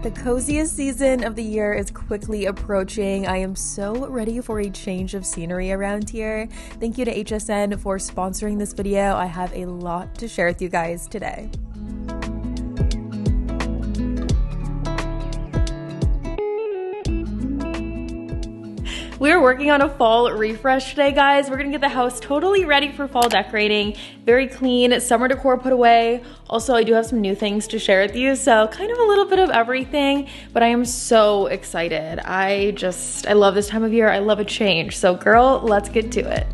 The coziest season of the year is quickly approaching. I am so ready for a change of scenery around here. Thank you to HSN for sponsoring this video. I have a lot to share with you guys today. We're working on a fall refresh today, guys. We're gonna get the house totally ready for fall decorating. Very clean, summer decor put away. Also, I do have some new things to share with you, so kind of a little bit of everything, but I am so excited. I love this time of year. I love a change. So girl, let's get to it.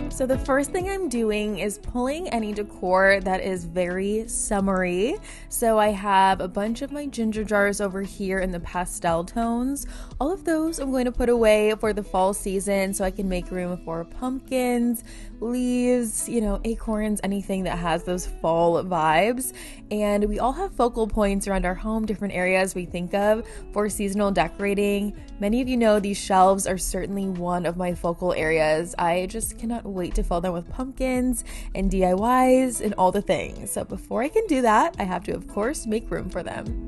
So the first thing I'm doing is pulling any decor that is very summery. So I have a bunch of my ginger jars over here in the pastel tones. All of those I'm going to put away for the fall season so I can make room for pumpkins, leaves, acorns, anything that has those fall vibes. And we all have focal points around our home, different areas we think of for seasonal decorating. Many of you know these shelves are certainly one of my focal areas. I just cannot wait to fill them with pumpkins and DIYs and all the things. So before I can do that, I have to, of course, make room for them.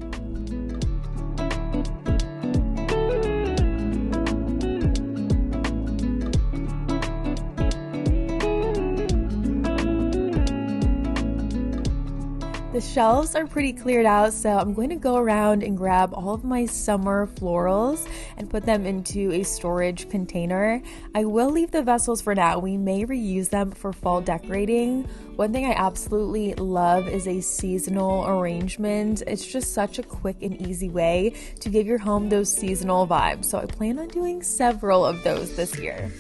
The shelves are pretty cleared out, so I'm going to go around and grab all of my summer florals and put them into a storage container. I will leave the vessels for now. We may reuse them for fall decorating. One thing I absolutely love is a seasonal arrangement. It's just such a quick and easy way to give your home those seasonal vibes. So I plan on doing several of those this year.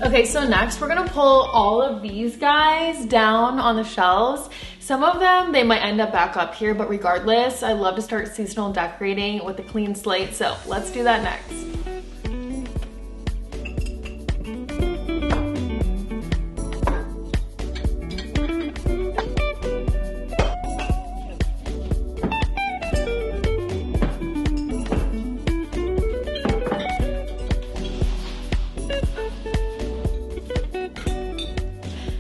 Okay, so next we're gonna pull all of these guys down on the shelves. Some of them, they might end up back up here, but regardless, I love to start seasonal decorating with a clean slate, so let's do that next.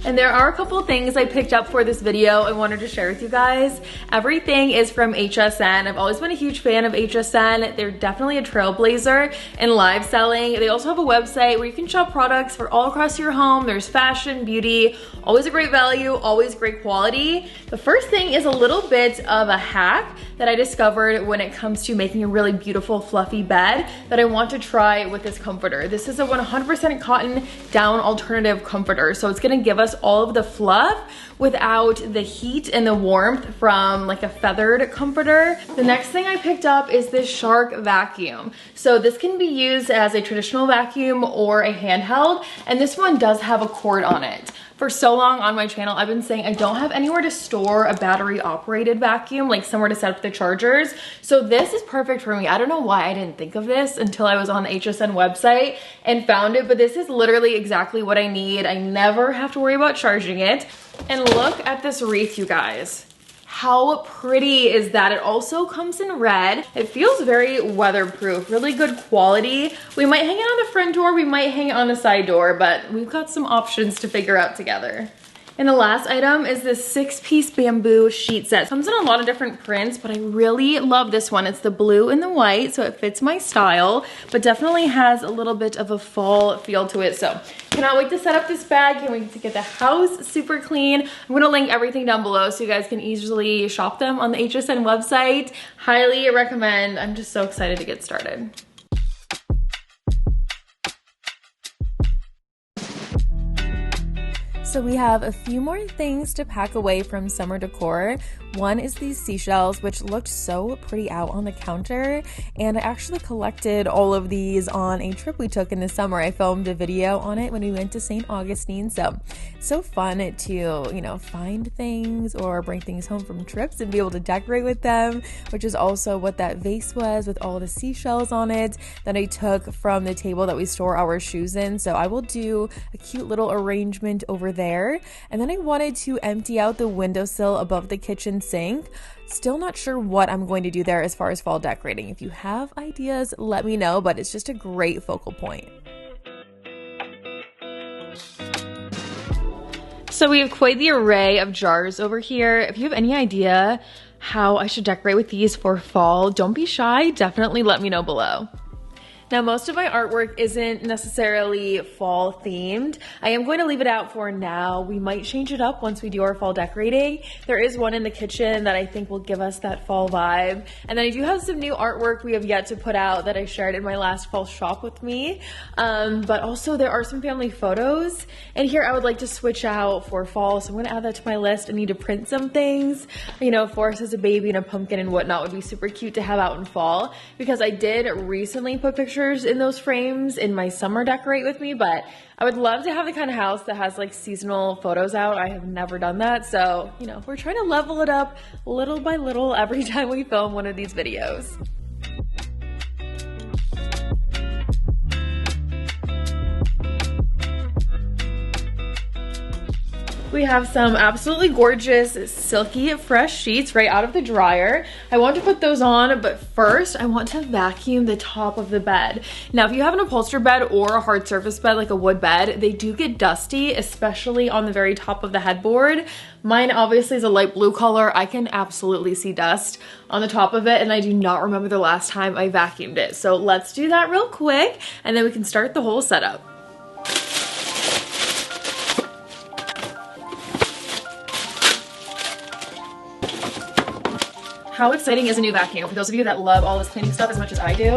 And there are a couple things I picked up for this video I wanted to share with you guys. Everything is from HSN. I've always been a huge fan of HSN. They're definitely a trailblazer in live selling. They also have a website where you can shop products for all across your home. There's fashion, beauty, always a great value, always great quality. The first thing is a little bit of a hack that I discovered when it comes to making a really beautiful fluffy bed that I want to try with this comforter. This is a 100% cotton down alternative comforter. So it's gonna give us all of the fluff without the heat and the warmth from like a feathered comforter. The next thing I picked up is this Shark vacuum. So this can be used as a traditional vacuum or a handheld, and this one does have a cord on it. For so long on my channel, I've been saying I don't have anywhere to store a battery operated vacuum, like somewhere to set up the chargers. So this is perfect for me. I don't know why I didn't think of this until I was on the HSN website and found it, but this is literally exactly what I need. I never have to worry about charging it. And look at this wreath, you guys. How pretty is that? It also comes in red. It feels very weatherproof, really good quality. We might hang it on the front door, we might hang it on the side door, but we've got some options to figure out together. And the last item is this 6-piece bamboo sheet set. It comes in a lot of different prints, but I really love this one. It's the blue and the white, so it fits my style, but definitely has a little bit of a fall feel to it. So cannot wait to set up this bag. Can't wait to get the house super clean. I'm gonna link everything down below so you guys can easily shop them on the HSN website. Highly recommend. I'm just so excited to get started. So we have a few more things to pack away from summer decor. One is these seashells, which looked so pretty out on the counter, and I actually collected all of these on a trip we took in the summer. I filmed a video on it when we went to St. Augustine, so it's so fun to, you know, find things or bring things home from trips and be able to decorate with them, which is also what that vase was with all the seashells on it that I took from the table that we store our shoes in. So I will do a cute little arrangement over there. And then I wanted to empty out the windowsill above the kitchen sink. Still not sure what I'm going to do there as far as fall decorating. If you have ideas, let me know, but it's just a great focal point. So we have quite the array of jars over here. If you have any idea how I should decorate with these for fall, don't be shy. Definitely let me know below. Now, most of my artwork isn't necessarily fall themed. I am going to leave it out for now. We might change it up once we do our fall decorating. There is one in the kitchen that I think will give us that fall vibe. And then I do have some new artwork we have yet to put out that I shared in my last fall shop with me. But also there are some family photos. And here I would like to switch out for fall. So I'm gonna add that to my list. I need to print some things. You know, Forrest as a baby and a pumpkin and whatnot would be super cute to have out in fall, because I did recently put pictures in those frames in my summer decorate with me, but I would love to have the kind of house that has like seasonal photos out. I have never done that, so you know, we're trying to level it up little by little every time we film one of these videos. We have some absolutely gorgeous silky fresh sheets right out of the dryer. I want to put those on, but first I want to vacuum the top of the bed. Now, if you have an upholstered bed or a hard surface bed like a wood bed, they do get dusty, especially on the very top of the headboard. Mine obviously is a light blue color. I can absolutely see dust on the top of it, and I do not remember the last time I vacuumed it. So let's do that real quick, and then we can start the whole setup. How exciting is a new vacuum? For those of you that love all this cleaning stuff as much as I do,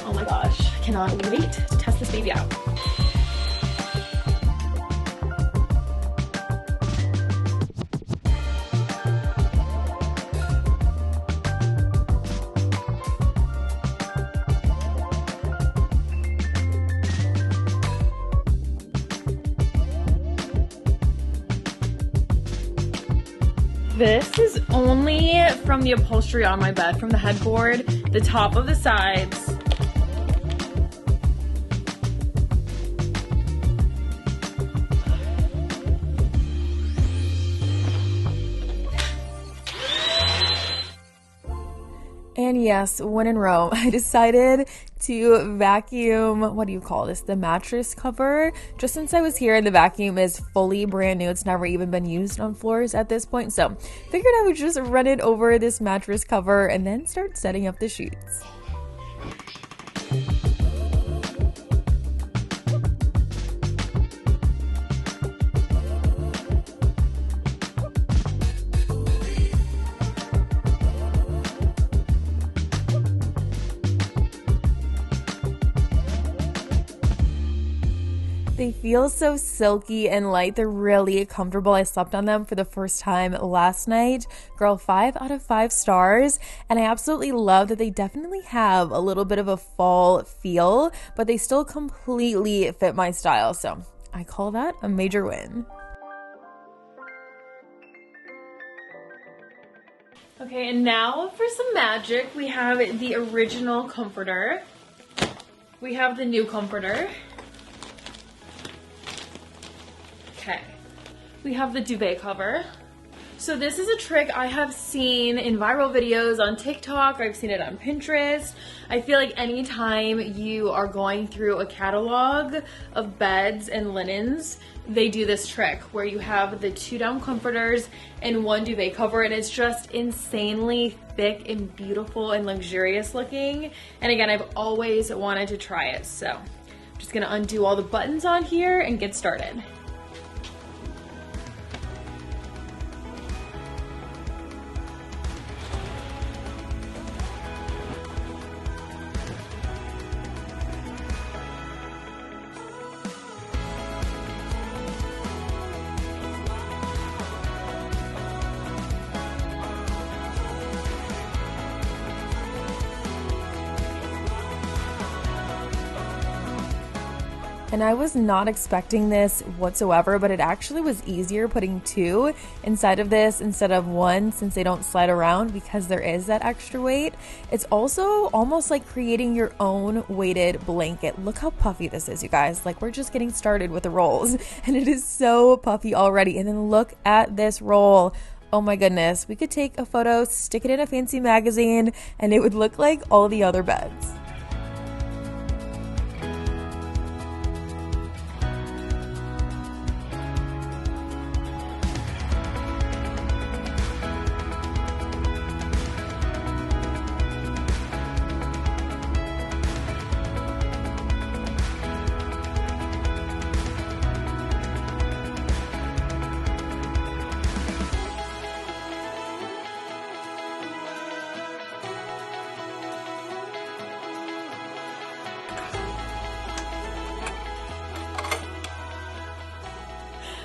oh my gosh, I cannot wait to test this baby out. This is only from the upholstery on my bed, from the headboard, the top of the sides. And yes, when in Rome, I decided to vacuum, what do you call this, the mattress cover, just since I was here and the vacuum is fully brand new. It's never even been used on floors at this point, so figured I would just run it over this mattress cover and then start setting up the sheets. They feel so silky and light. They're really comfortable. I slept on them for the first time last night. Girl, 5 out of 5 stars. And I absolutely love that they definitely have a little bit of a fall feel, but they still completely fit my style. So I call that a major win. Okay, and now for some magic. We have the original comforter. We have the new comforter. Okay, we have the duvet cover. So this is a trick I have seen in viral videos on TikTok. I've seen it on Pinterest. I feel like anytime you are going through a catalog of beds and linens, they do this trick where you have the 2 down comforters and 1 duvet cover, and it's just insanely thick and beautiful and luxurious looking. And again, I've always wanted to try it. So I'm just gonna undo all the buttons on here and get started. And I was not expecting this whatsoever, but it actually was easier putting 2 inside of this instead of 1, since they don't slide around because there is that extra weight. It's also almost like creating your own weighted blanket. Look how puffy this is, you guys. Like, we're just getting started with the rolls and it is so puffy already. And then look at this roll. Oh my goodness. We could take a photo, stick it in a fancy magazine, and it would look like all the other beds.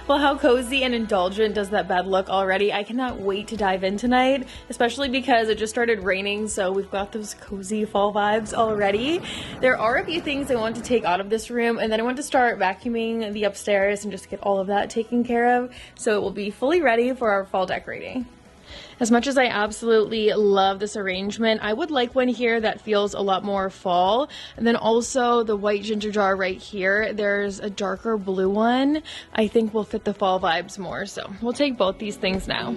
Well, how cozy and indulgent does that bed look already? I cannot wait to dive in tonight, especially because it just started raining, so we've got those cozy fall vibes already. There are a few things I want to take out of this room, and then I want to start vacuuming the upstairs and just get all of that taken care of, so it will be fully ready for our fall decorating. As much as I absolutely love this arrangement, I would like one here that feels a lot more fall. And then also the white ginger jar right here, there's a darker blue one I think will fit the fall vibes more. So we'll take both these things now.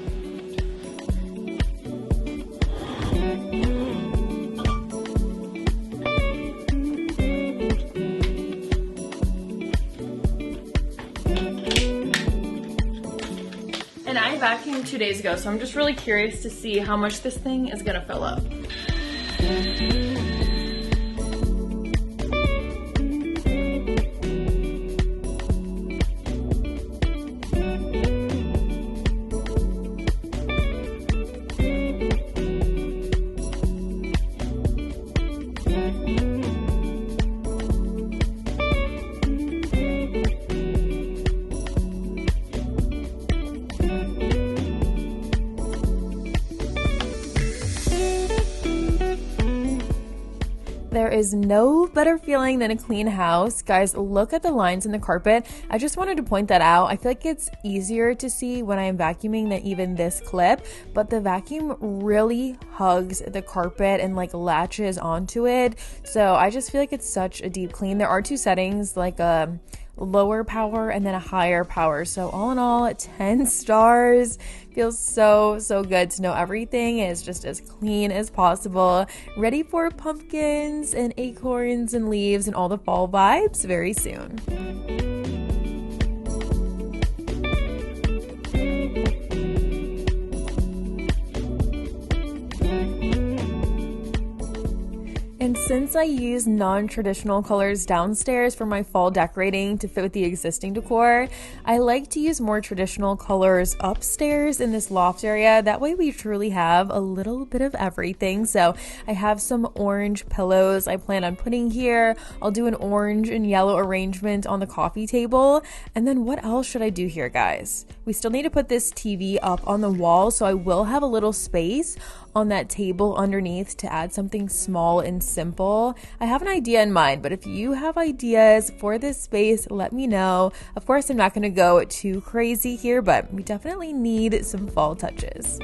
And I vacuumed 2 days ago, so I'm just really curious to see how much this thing is gonna fill up. There is no better feeling than a clean house. Guys, look at the lines in the carpet. I just wanted to point that out. I feel like it's easier to see when I'm vacuuming than even this clip, but the vacuum really hugs the carpet and like latches onto it. So I just feel like it's such a deep clean. There are 2 settings, like a lower power and then a higher power. So all in all, 10 stars. Feels so good to know everything is just as clean as possible, ready for pumpkins and acorns and leaves and all the fall vibes very soon. And since I use non-traditional colors downstairs for my fall decorating to fit with the existing decor, I like to use more traditional colors upstairs in this loft area. That way we truly have a little bit of everything. So I have some orange pillows I plan on putting here. I'll do an orange and yellow arrangement on the coffee table. And then what else should I do here, guys? We still need to put this TV up on the wall, so I will have a little space on that table underneath to add something small and simple. I have an idea in mind, but if you have ideas for this space, let me know. Of course, I'm not going to go too crazy here, but we definitely need some fall touches.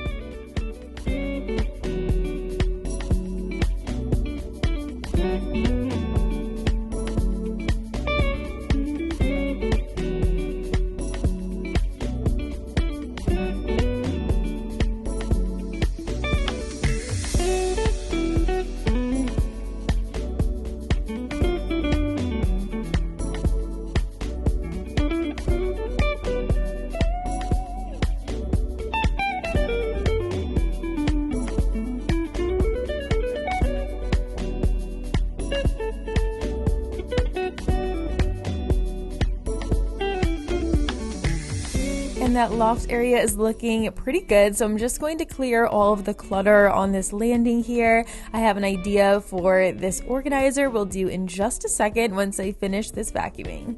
And that loft area is looking pretty good, so I'm just going to clear all of the clutter on this landing here. I have an idea for this organizer we'll do in just a second once I finish this vacuuming.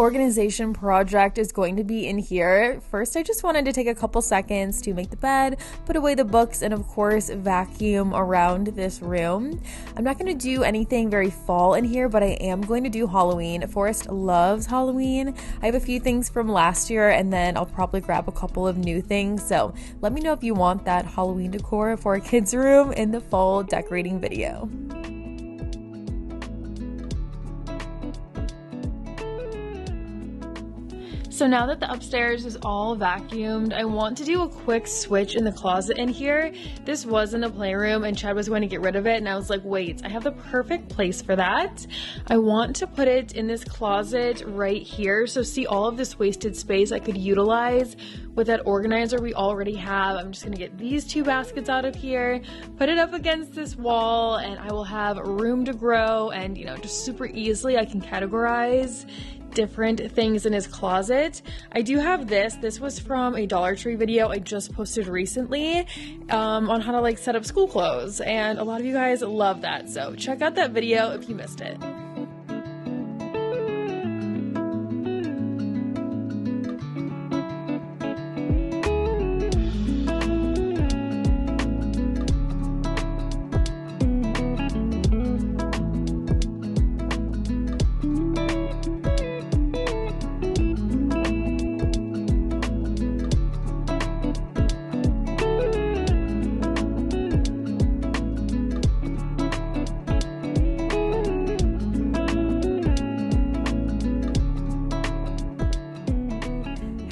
organization project is going to be in here. First, I just wanted to take a couple seconds to make the bed, put away the books, and of course, vacuum around this room. I'm not going to do anything very fall in here, but I am going to do Halloween. Forrest loves Halloween. I have a few things from last year, and then I'll probably grab a couple of new things. So let me know if you want that Halloween decor for a kid's room in the fall decorating video. So now that the upstairs is all vacuumed, I want to do a quick switch in the closet in here. This was in the playroom and Chad was going to get rid of it, and I was like, wait, I have the perfect place for that. I want to put it in this closet right here. So see all of this wasted space I could utilize with that organizer we already have. I'm just gonna get these two baskets out of here, put it up against this wall, and I will have room to grow, and just super easily I can categorize different things in his closet. I do have this was from a Dollar Tree video I just posted recently on how to set up school clothes, and a lot of you guys love that, so check out that video if you missed it.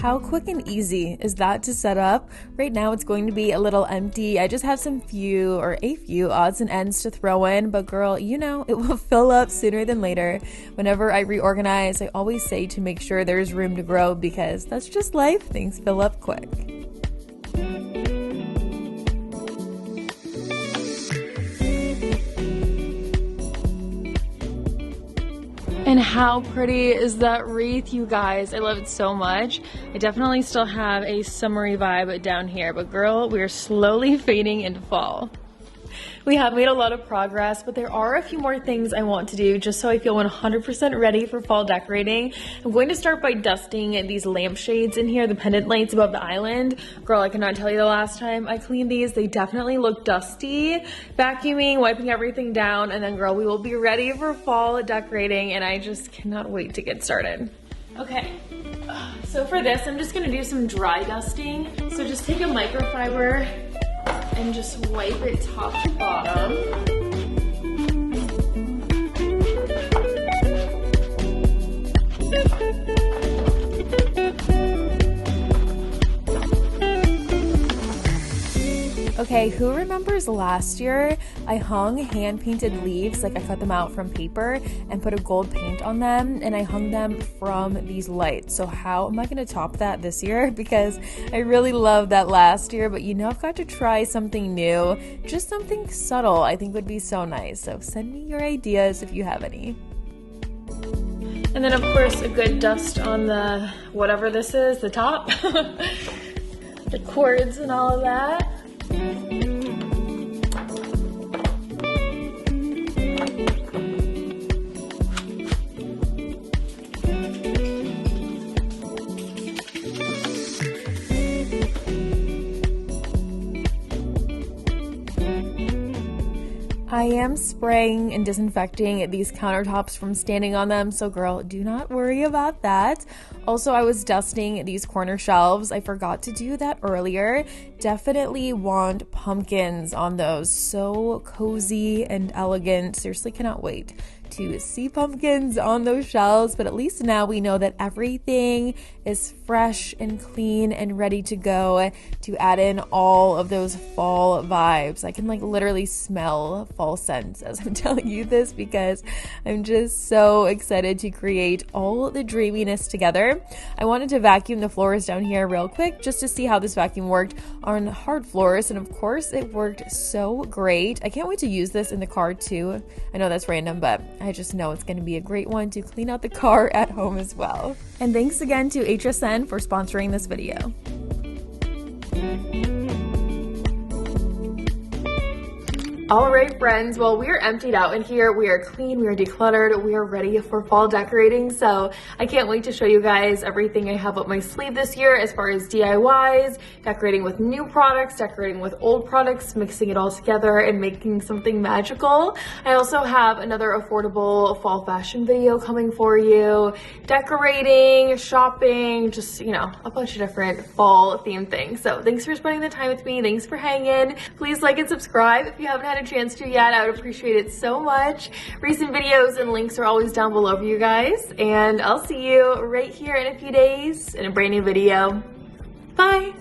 How quick and easy is that to set up? Right now it's going to be a little empty. I just have a few odds and ends to throw in, but girl, it will fill up sooner than later. Whenever I reorganize, I always say to make sure there's room to grow, because that's just life. Things fill up quick. And how pretty is that wreath, you guys? I love it so much. I definitely still have a summery vibe down here, but girl, we're slowly fading into fall. We have made a lot of progress, but there are a few more things I want to do just so I feel 100% ready for fall decorating. I'm going to start by dusting these lampshades in here, the pendant lights above the island. Girl, I cannot tell you the last time I cleaned these. They definitely look dusty. Vacuuming, wiping everything down, and then girl, we will be ready for fall decorating, and I just cannot wait to get started. Okay, so for this, I'm just gonna do some dry dusting. So just take a microfiber and just wipe it top to bottom. Okay, who remembers last year I hung hand-painted leaves, I cut them out from paper and put a gold paint on them, and I hung them from these lights. So how am I going to top that this year? Because I really loved that last year, but I've got to try something new, just something subtle I think would be so nice. So send me your ideas if you have any. And then of course a good dust on the, whatever this is, the top, the cords and all of that. I am spraying and disinfecting these countertops from standing on them, so girl, do not worry about that. Also, I was dusting these corner shelves. I forgot to do that earlier. Definitely want pumpkins on those. So cozy and elegant. Seriously, cannot wait to see pumpkins on those shelves, but at least now we know that everything is fresh and clean and ready to go to add in all of those fall vibes. I can literally smell fall scents as I'm telling you this, because I'm just so excited to create all the dreaminess together. I wanted to vacuum the floors down here real quick just to see how this vacuum worked on hard floors, and of course it worked so great. I can't wait to use this in the car too. I know that's random, but I just know it's going to be a great one to clean out the car at home as well. And thanks again to HSN for sponsoring this video. All right, friends, well, we are emptied out in here. We are clean, we are decluttered, we are ready for fall decorating. So I can't wait to show you guys everything I have up my sleeve this year as far as DIYs, decorating with new products, decorating with old products, mixing it all together and making something magical. I also have another affordable fall fashion video coming for you, decorating, shopping, just, you know, a bunch of different fall themed things. So thanks for spending the time with me. Thanks for hanging. Please like and subscribe if you haven't had a chance to yet. I would appreciate it so much. Recent videos and links are always down below for you guys, and I'll see you right here in a few days in a brand new video. Bye.